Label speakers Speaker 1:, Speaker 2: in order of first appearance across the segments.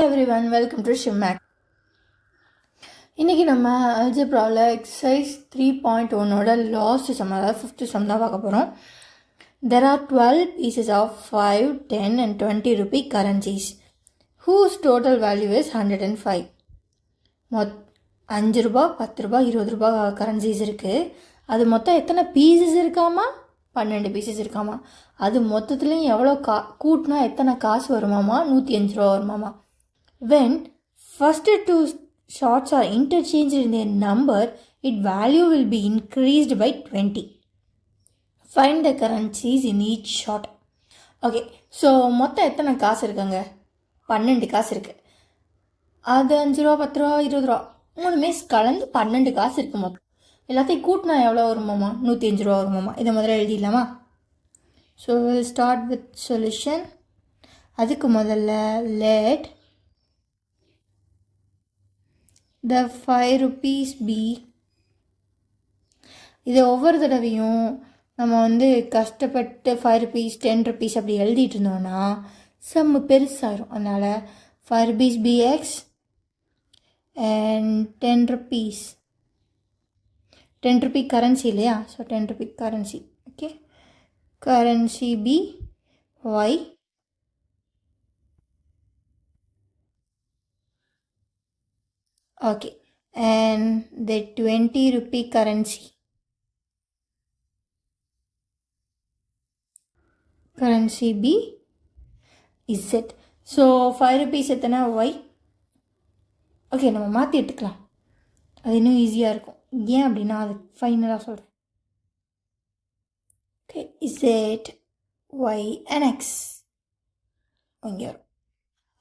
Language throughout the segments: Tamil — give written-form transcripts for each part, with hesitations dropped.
Speaker 1: everyone, welcome to Shiva Maths. இன்னைக்கு நம்ம அல்ஜிப்ராவில் எக்ஸசைஸ் 3.1ஓட லாஸ்ட் சம், அதாவது 5th சம் தான் பார்க்க போகிறோம். There are 12 pieces of 5, 10 and 20 rupee currencies whose total value is 105. 5 ரூபா, 10 ரூபா, 20 ரூபா கரன்சிஸ் இருக்குது. அது மொத்தம் எத்தனை பீசஸ் இருக்காமா? 12 பீசஸ் இருக்காமா. அது மொத்தத்துலேயும் எவ்வளோ கூட்டினா எத்தனை காசு வருமாமா? 105 ரூபா வருமாமா. When first two shots are interchanged in their number, its value will be increased by 20. Find the currencies in each shot. Okay, so மொத்தம் எத்தனை காசு இருக்குங்க? 12 காசு இருக்குது. அது 5 ரூபா, 10 ரூபா, 20 ரூபா மூணுமே கலந்து 12 காசு இருக்குது மொத்தம். எல்லாத்தையும் கூட்டினா எவ்வளோ வருமாமா? 105 ரூபா வருமாமா. இதை முதல்ல எழுதிடலாமா? So we'll start with solution. அதுக்கு முதல்ல let the 5 rupees be, இதை ஒவ்வொரு தடவையும் நம்ம கஷ்டப்பட்டு 5 rupees 10 rupees அப்படி எழுதிட்டு இருந்தோம்னா சம்மு பெருசாயிரும். அதனால் 5 rupees be x and 10 rupees 10 rupee currency இல்லையா? So 10 rupee currency. Okay, currency be y okay, and the 20 rupee currency be z. so 5 rupees எத்தனை? y. ஓகே, நம்ம மாற்றி எடுத்துக்கலாம், அது இன்னும் ஈஸியாக இருக்கும். ஏன் அப்படின்னா அது ஃபைனலாக சொல்கிறேன். Okay, z y and x இங்கே வரும்.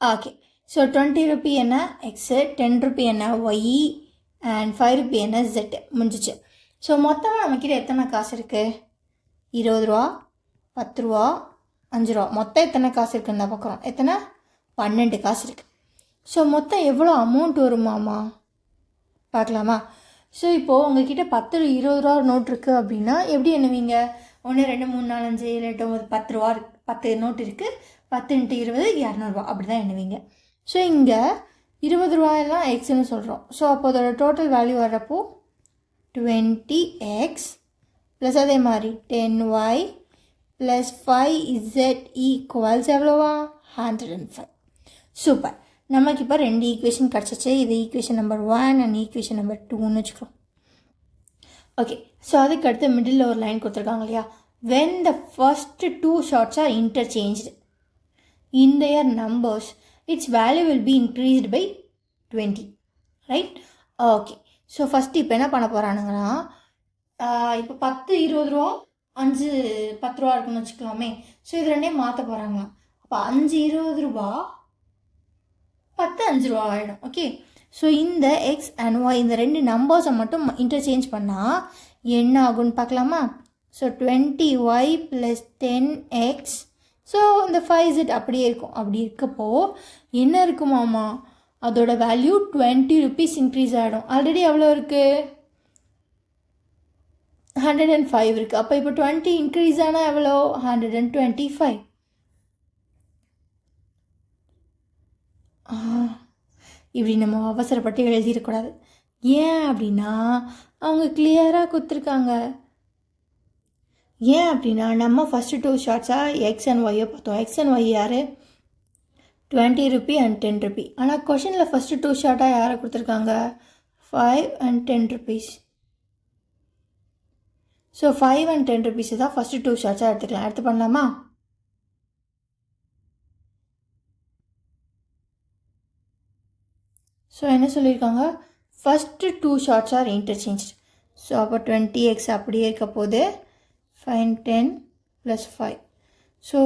Speaker 1: ஓகே, ஸோ 20 rupee என்ன? எக்ஸு, 10 rupee என்ன? ஒய், அண்ட் 5 rupee என்ன? ஜெட்டு. முடிஞ்சிச்சு. ஸோ மொத்தமாக நம்மக்கிட்ட எத்தனை காசு இருக்குது? 20 ரூபா, 10 ரூபா, 5 ரூபா. மொத்தம் எத்தனை காசு இருக்குன்னு தான் பார்க்குறோம். எத்தனை? 12 காசு இருக்குது. ஸோ மொத்தம் எவ்வளோ அமௌண்ட் வருமாமா பார்க்கலாமா? ஸோ இப்போது உங்கள்கிட்ட 10 20 ரூபா நோட் இருக்குது அப்படின்னா எப்படி எண்ணுவீங்க? 1 2 3 4 5 7 8 9 10 ரூபா 10 நோட் இருக்குது. 10 × 20 200 அப்படி தான் எண்ணுவீங்க. ஸோ இங்கே 20 ரூபாயெல்லாம் எக்ஸ்ன்னு சொல்கிறோம். ஸோ அப்போ அதோட டோட்டல் வேல்யூ வர்றப்போ 20x ப்ளஸ் அதே மாதிரி 10y plus 5z equals எவ்வளோவா? 105. Super. நமக்கு இப்போ 2 ஈக்குவேஷன் கிடச்சிச்சு. இது equation number 1 and equation number 2ன்னு வச்சுக்கிறோம். ஓகே, ஸோ அதுக்கடுத்து மிடில் ஒரு லைன் கொடுத்துருக்காங்க இல்லையா? when the first two shots are interchanged in their numbers, its value will be increased by 20, right? Okay, so first இப்போ என்ன பண்ண போகிறானுங்கன்னா, இப்போ 10 20 ரூபா 5 10 ரூபா இருக்குன்னு வச்சுக்கலாமே. ஸோ இது ரெண்டையும் மாற்ற போகிறாங்களாம். அப்போ 5 20 ரூபா 10 5 ரூபா ஆகிடும். ஓகே, ஸோ இந்த எக்ஸ் அண்ட் ஒய் இந்த ரெண்டு நம்பர்ஸை மட்டும் இன்டர்சேஞ்ச் பண்ணால் என்ன ஆகுன்னு பார்க்கலாமா? So 20y plus 10x, so இந்த 5z அப்படியே இருக்கும். அப்படி இருக்கப்போ என்ன இருக்குமாமா? அதோட வேல்யூ 20 rupees இன்க்ரீஸ் ஆகிடும். ஆல்ரெடி எவ்வளோ இருக்குது? 105 இருக்குது. அப்போ இப்போ 20 இன்க்ரீஸ் ஆனால் எவ்வளோ? 125. இப்படி நம்ம அவசரப்பட்டு எழுதிடக்கூடாது. ஏன் அப்படின்னா அவங்க கிளியராக கொடுத்துருக்காங்க. ஏன் அப்படின்னா நம்ம ஃபஸ்ட்டு 2 ஷார்ட்ஸாக எக்ஸ் அண்ட் ஒய்யை பார்த்தோம். எக்ஸ் அண்ட் ஒய் யார்? 20 rupee அண்ட் 10 rupee. ஆனால் கொஷனில் ஃபஸ்ட்டு 2 ஷார்ட்டாக யாரை கொடுத்துருக்காங்க? 5 and 10 rupees. So 5 and 10 rupees தான் ஃபஸ்ட்டு 2 ஷார்ட்ஸாக எடுத்துக்கலாம். எடுத்து பண்ணலாமா? ஸோ என்ன சொல்லியிருக்காங்க? First 2 shorts are interchange. So அப்போ 20x அப்படியே இருக்க போது 5 10 ப்ளஸ் 5. ஸோ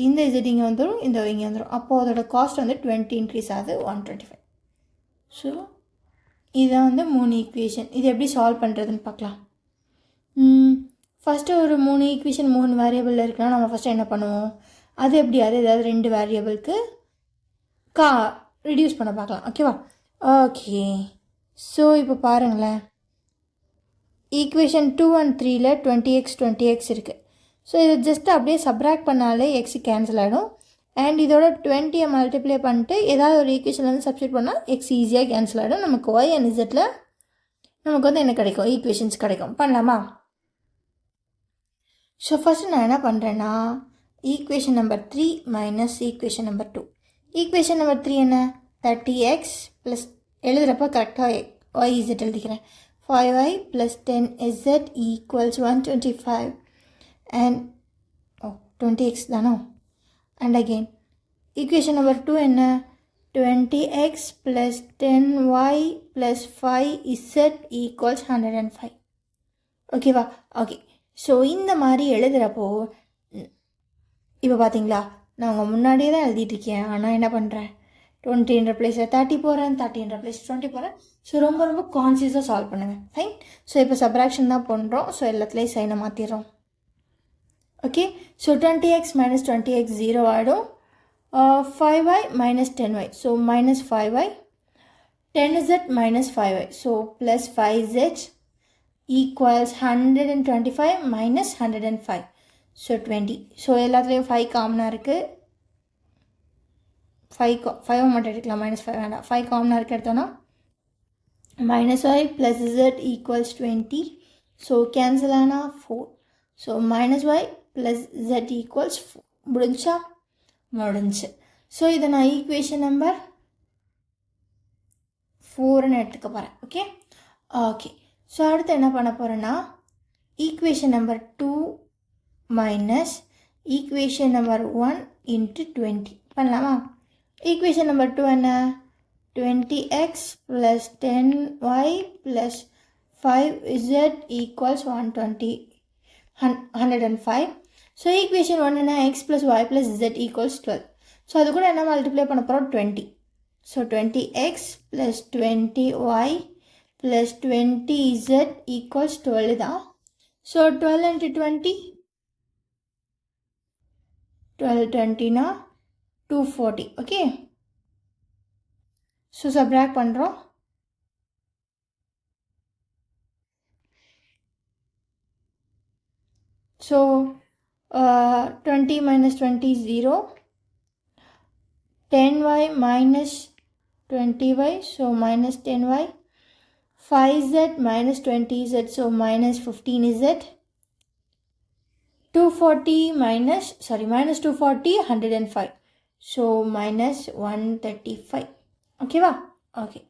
Speaker 1: இந்த இது இங்கே வந்துடும், இந்த இங்கே வந்துடும். அப்போது அதோட காஸ்ட் 20 இன்க்ரீஸ் ஆகுது 125. ஸோ இதான் 3 ஈக்குவேஷன். இது எப்படி சால்வ் பண்ணுறதுன்னு பார்க்கலாம். ஃபஸ்ட்டு ஒரு 3 ஈக்குவேஷன் 3 வேரியபிளில் இருக்குன்னா நம்ம ஃபஸ்ட்டு என்ன பண்ணுவோம்? அது எப்படி? அது ஏதாவது 2 வேரியபிளுக்கு ரிடியூஸ் பண்ண பார்க்கலாம். ஓகேவா? ஓகே, ஸோ இப்போ பாருங்களேன், ஈக்குவேஷன் 2 and 3ல் 20x இருக்குது. ஸோ இதை ஜஸ்ட் அப்படியே சப்ராக்ட் பண்ணாலே எக்ஸ் கேன்சல் ஆகிடும். அண்ட் இதோட 20 மல்டிப்ளை பண்ணிட்டு ஏதாவது ஒரு ஈக்குவேஷன்லேருந்து சப்ஸ்டியூட் பண்ணால் எக்ஸ் ஈஸியாக கேன்சல் ஆகிடும். நமக்கு ஒய் அண்ட் இசட்டில் நமக்கு வந்து என்ன கிடைக்கும், ஈக்குவேஷன்ஸ் கிடைக்கும். பண்ணலாமா? ஸோ ஃபஸ்ட்டு நான் என்ன பண்ணுறேன்னா equation number 3 minus equation number 2. Equation number 3 என்ன, 30x ப்ளஸ் எழுதுகிறப்ப கரெக்டாக ஒய் இசட் எழுதிக்கிறேன். 5y plus 10z equals 125 and 20x தானோ. அண்ட் அகெயின் ஈக்குவேஷன் நம்பர் 2 என்ன, 20x plus 10y plus 5z equals 105. ஓகேவா? ஓகே. ஸோ இந்த மாதிரி எழுதுகிறப்போ இப்போ பார்த்தீங்களா, நான் உங்கள் முன்னாடியே தான் எழுதிட்டுருக்கேன். ஆனால் என்ன பண்ணுறேன், 20ன்ற பிளேஸில் 30 போகிறேன், 30ன்ற பிளேஸ் 20 போகிறேன். ஸோ ரொம்ப ரொம்ப கான்சியஸாக சால்வ் பண்ணுங்கள். ஃபைன். ஸோ இப்போ சப்ராக்ஷன் தான் பண்ணுறோம். ஸோ எல்லாத்துலேயும் சைனை மாற்றிடுறோம். Okay. So 20x minus 20x 0 ஆகிடும். 5y minus 10y, so minus 5y. 10z minus 5y, so plus 5z equals 125 minus 105, so 20. So எல்லாத்துலேயும் 5 காமனாக இருக்குது. 5 மட்டும் எடுக்கலாம், மைனஸ் 5 வேண்டாம். 5 காமனாக இருக்குது எடுத்தோன்னா minus y plus z equals 20. So cancel ஆனால் 4. So minus y plus z equals 4. முடிஞ்சா? முடிஞ்சு. ஸோ இதை நான் ஈக்குவேஷன் நம்பர் 4ன்னு எடுத்துக்க போகிறேன். ஓகே. ஓகே. ஸோ அடுத்து என்ன பண்ண போகிறேன்னா equation number 2 minus equation number 1 into 20 பண்ணலாமா? ஈக்குவேஷன் நம்பர் 2 என்ன, 20x plus 10y plus 5z equals 105. So equation 1 என்ன, x plus y plus z equals 12. So அது கூட என்ன மல்டிப்ளை பண்ண போகிறோம், 20. So 20x plus 20y plus 20z equals 12 தான். ஸோ 12 இன்ட்டு 20, 12 20னா 240. ஓகே. ஸோ சப்ராக்ட் பண்ணுறோம். So 20 minus 20 is 0. 10y minus 20y, so minus 10y. 5z minus 20z, so minus 15z. 240 minus 240, 105. So minus 135. Okay va? Okay.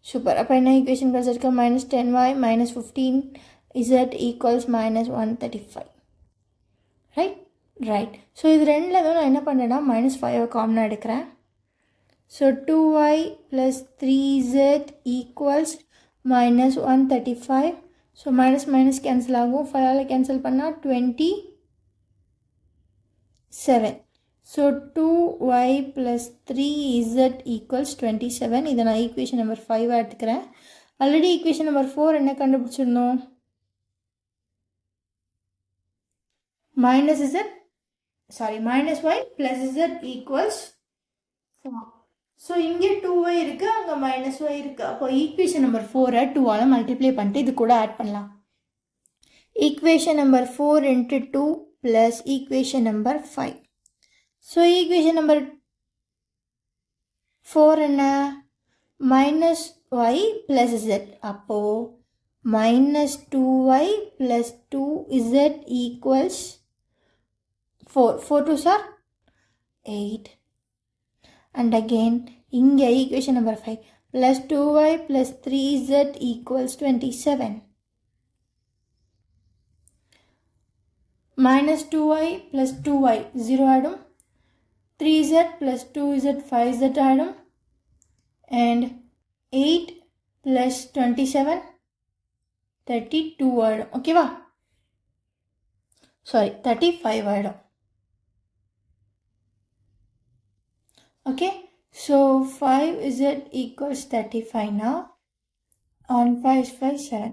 Speaker 1: Super. அப்போ என்ன equation கிடைச்சிருக்கு, minus 10y minus 15z equals minus 135. Right? Right. So இது ரெண்டில் தான் நான் என்ன பண்ணுறேன்னா minus 5 காமனாக எடுக்கிறேன். So 2y plus 3z equals minus 135. So minus minus cancel ஆகும். 5 cancel பண்ணால் 27. So 2y plus 3z equals 27. இதை நான் equation number 5 எடுத்துக்கிறேன். ஆல்ரெடி equation number 4 என்ன கண்டுபிடிச்சிருந்தோம், minus y plus z equals 4. So இங்கே 2y இருக்குது, அங்கே மைனஸ் y இருக்குது. அப்போ ஈக்குவேஷன் நம்பர் 4-ஐ 2ஆல் மல்டிப்ளை பண்ணிட்டு இது கூட ஆட் பண்ணலாம். Equation number 4 into 2 plus equation number 5. So equation number 4 என்ன, மைனஸ் y ப்ளஸ் z. அப்போது minus 2y plus 2z equals 4. 4 2s are 8. And again, இங்கே equation number 5 plus 2y plus 3z equals 27. Minus 2y plus 2y 0 ஆடும். 3z plus 2z 5z ஆடும். And 8 plus 27 32 ஆடும். Okay வா? Sorry, 35 ஆடும். Okay, so 5z equals 35 now. On 5 is 5, 7.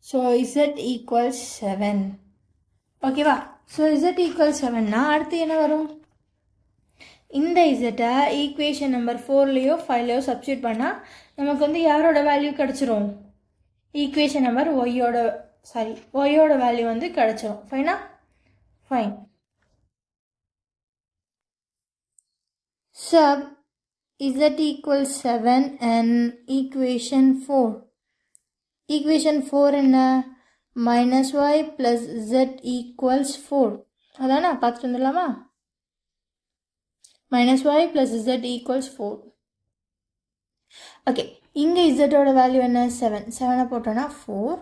Speaker 1: So z equals 7. Okay va? So z equals 7 na அடுத்து என்ன வரும், இந்த z-ஐ equation number 4லையோ 5லையோ சப்ஸ்டியூட் பண்ணால் நமக்கு வந்து யாரோட வேல்யூ கிடச்சிரும், equation number y-ஓட வேல்யூ வந்து கிடச்சிரும். ஃபைனா? Fine. Sub z equals 7 and equation 4. Equation 4 என்ன minus y plus z equals 4. அதானா பார்த்துட்டு வந்துடலாமா? minus y plus z equals 4. Okay, இங்கே z ஓட வேல்யூ என்ன 7. 7 போட்டோன்னா 4.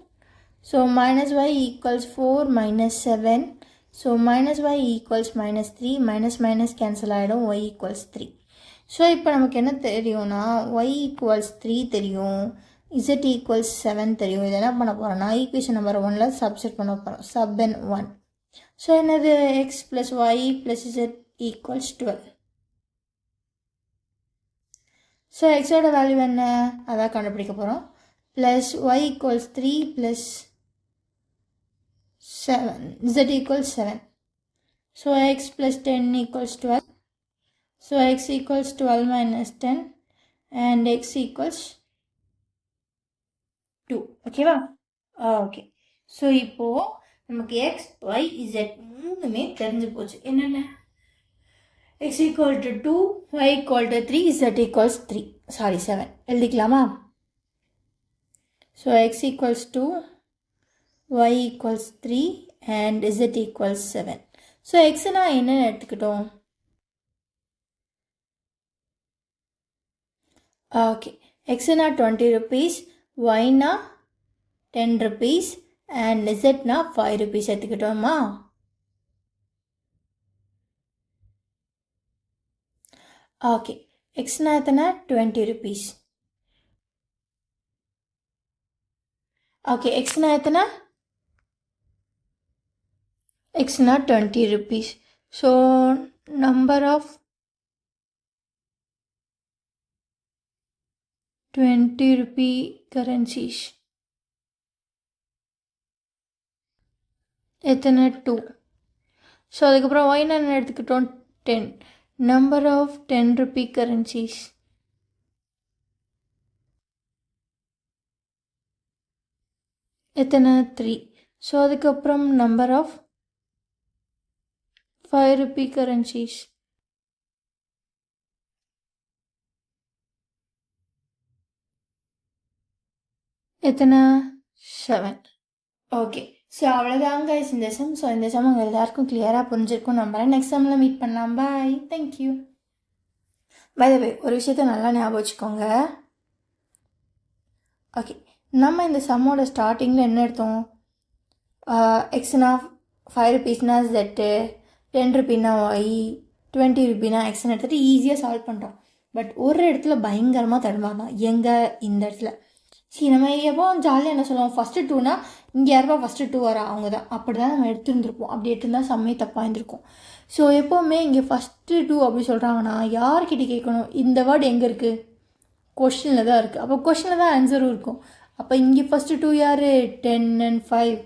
Speaker 1: So minus y equals 4 minus 7. So minus y equals minus 3. Minus minus cancel ஆகிடும். Y equals 3. So இப்போ நமக்கு என்ன தெரியும்னா y equals 3 தெரியும். Z equals 7 தெரியும். இது என்ன பண்ண போகிறோம்னா ஈக்குவேஷன் நம்பர் 1ல சப்ஸ்டிட் பண்ண போகிறோம். Sub n 1. ஸோ என்னது x plus y plus z equals 12. So எக்ஸோட வேல்யூ என்ன அதான் கண்டுபிடிக்க போகிறோம். Plus y equals 3 plus 7. Z equals 7. So x plus 10 equals 12. So x equals 12 minus 10 and x equals 2. Okay va? Okay. So இப்போ நமக்கு x, y, z மூணுமே தெரிஞ்சு போச்சு. என்னென்ன? x equal to 2, y equal to 3, z equals 3. Sorry 7. எழுதிக்கலாமா? So x equals 2, y equals 3 and z equals 7. So x na என்ன எடுத்துக்கிட்டோம்? Okay, x na 20 rupees, y na 10 rupees and z na 5 rupees எடுத்துக்கிட்டோமா? Okay, x na எத்தனை 20 rupees. Okay, x na எத்தனை x na 20 rupees. So number of 20 rupee currencies எத்தனை 2. ஸோ அதுக்கப்புறம் y என்ன எடுத்துக்கிட்டோம் 10. number of 10 rupee currencies எத்தனை 3. ஸோ அதுக்கப்புறம் number of 5 rupee currencies எத்தனை 7. ஓகே, ஸோ அவ்வளோதான் கைஸ் இந்த சம். ஸோ இந்த சம் உங்கள் எல்லாருக்கும் கிளியராக புரிஞ்சிருக்கும் நம்புறேன். நெக்ஸ்ட் சம்மில் மீட் பண்ணலாம். பாய், தேங்க்யூ. பை த வே ஒரு விஷயத்த நல்லா ஞாபகம் வச்சுக்கோங்க. ஓகே, நம்ம இந்த சம்மோட ஸ்டார்டிங்கில் என்ன எடுத்தோம்? எக்ஸ்னா 5 rupeesனா ஜெட்டு, 10 rupeeனா ஒய், 20 rupeeனா எக்ஸ்ன்னு எடுத்துகிட்டு ஈஸியாக சால்வ் பண்ணுறோம். பட் ஒரு இடத்துல பயங்கரமாக தடுமாறலாம். எங்கே? இந்த இடத்துல. சரி, நம்ம எப்போ ஜாலியாக என்ன சொல்லுவோம், ஃபஸ்ட்டு 2னா இங்கே யாருப்பா ஃபஸ்ட்டு 2 வரா அவங்க தான். அப்படி தான் நம்ம எடுத்துருந்துருப்போம். அப்படி எடுத்துருந்தா செம்மையே தப்பாக இருந்திருக்கும். ஸோ எப்போவுமே இங்கே ஃபஸ்ட்டு 2 அப்படி சொல்கிறாங்கன்னா யார்கிட்ட கேட்கணும்? இந்த வேர்டு எங்கே இருக்குது? கொஷினில் தான் இருக்குது. அப்போ கொஷினில் தான் ஆன்சரும் இருக்கும். அப்போ இங்கே ஃபஸ்ட்டு 2 யார்? 10 and 5.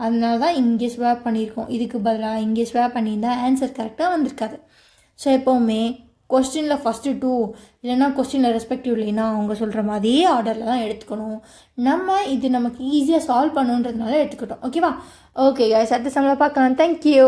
Speaker 1: அதனால தான் இங்கே ஸ்வாப் பண்ணியிருக்கோம். இதுக்கு பதிலாக இங்கே ஸ்வாப் பண்ணியிருந்தால் ஆன்சர் கரெக்டாக வந்திருக்காது. ஸோ எப்போவுமே கொஸ்டினில் ஃபஸ்ட்டு 2 இல்லைன்னா கொஸ்டினில் ரெஸ்பெக்டிவ் இல்லைன்னா அவங்க சொல்கிற மாதிரியே ஆர்டரில் தான் எடுத்துக்கணும். நம்ம இது நமக்கு ஈஸியாக சால்வ் பண்ணுன்றதுனால எடுத்துக்கிட்டோம். ஓகேவா? ஓகே கைஸ், அடுத்த சம்மில் பார்க்கலாம். தேங்க்யூ.